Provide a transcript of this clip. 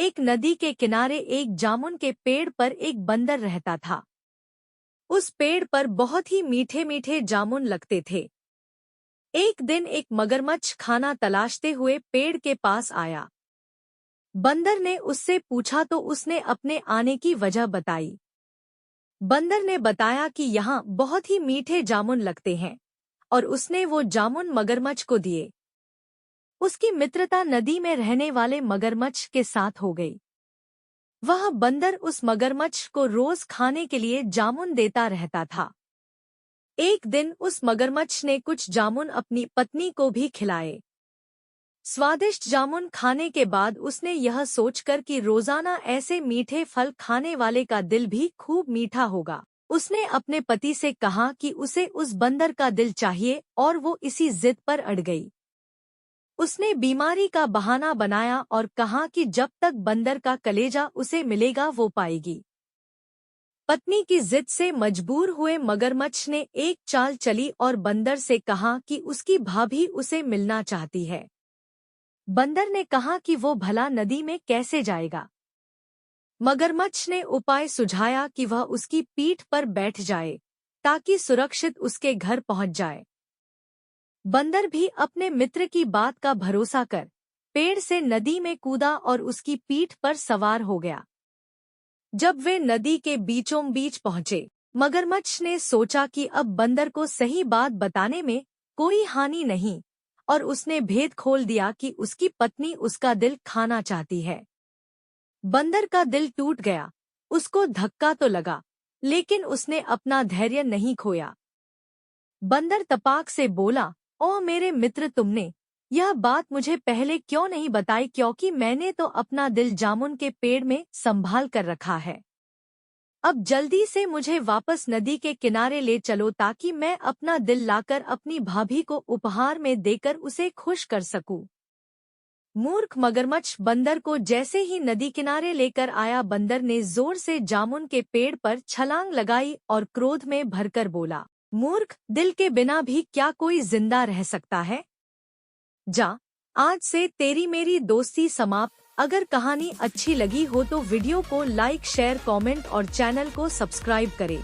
एक नदी के किनारे एक जामुन के पेड़ पर एक बंदर रहता था। उस पेड़ पर बहुत ही मीठे मीठे जामुन लगते थे। एक दिन एक मगरमच्छ खाना तलाशते हुए पेड़ के पास आया। बंदर ने उससे पूछा तो उसने अपने आने की वजह बताई। बंदर ने बताया कि यहाँ बहुत ही मीठे जामुन लगते हैं और उसने वो जामुन मगरमच्छ को दिए। उसकी मित्रता नदी में रहने वाले मगरमच्छ के साथ हो गई। वह बंदर उस मगरमच्छ को रोज खाने के लिए जामुन देता रहता था। एक दिन उस मगरमच्छ ने कुछ जामुन अपनी पत्नी को भी खिलाए। स्वादिष्ट जामुन खाने के बाद उसने यह सोचकर कि रोजाना ऐसे मीठे फल खाने वाले का दिल भी खूब मीठा होगा, उसने अपने पति से कहा कि उसे उस बंदर का दिल चाहिए और वो इसी जिद पर अड़ गई। उसने बीमारी का बहाना बनाया और कहा कि जब तक बंदर का कलेजा उसे मिलेगा वो पाएगी। पत्नी की जिद से मजबूर हुए मगरमच्छ ने एक चाल चली और बंदर से कहा कि उसकी भाभी उसे मिलना चाहती है। बंदर ने कहा कि वो भला नदी में कैसे जाएगा। मगरमच्छ ने उपाय सुझाया कि वह उसकी पीठ पर बैठ जाए ताकि सुरक्षित उसके घर पहुंच जाए। बंदर भी अपने मित्र की बात का भरोसा कर पेड़ से नदी में कूदा और उसकी पीठ पर सवार हो गया। जब वे नदी के बीचों बीच पहुंचे, मगरमच्छ ने सोचा कि अब बंदर को सही बात बताने में कोई हानि नहीं और उसने भेद खोल दिया कि उसकी पत्नी उसका दिल खाना चाहती है। बंदर का दिल टूट गया। उसको धक्का तो लगा, लेकिन उसने अपना धैर्य नहीं खोया। बंदर तपाक से बोला, ओ मेरे मित्र, तुमने यह बात मुझे पहले क्यों नहीं बताई, क्योंकि मैंने तो अपना दिल जामुन के पेड़ में संभाल कर रखा है। अब जल्दी से मुझे वापस नदी के किनारे ले चलो ताकि मैं अपना दिल लाकर अपनी भाभी को उपहार में देकर उसे खुश कर सकूं। मूर्ख मगरमच्छ बंदर को जैसे ही नदी किनारे लेकर आया, बंदर ने जोर से जामुन के पेड़ पर छलांग लगाई और क्रोध में भरकर बोला, मूर्ख, दिल के बिना भी क्या कोई जिंदा रह सकता है? जा, आज से तेरी मेरी दोस्ती समाप्त। अगर कहानी अच्छी लगी हो तो वीडियो को लाइक, शेयर, कमेंट और चैनल को सब्सक्राइब करें।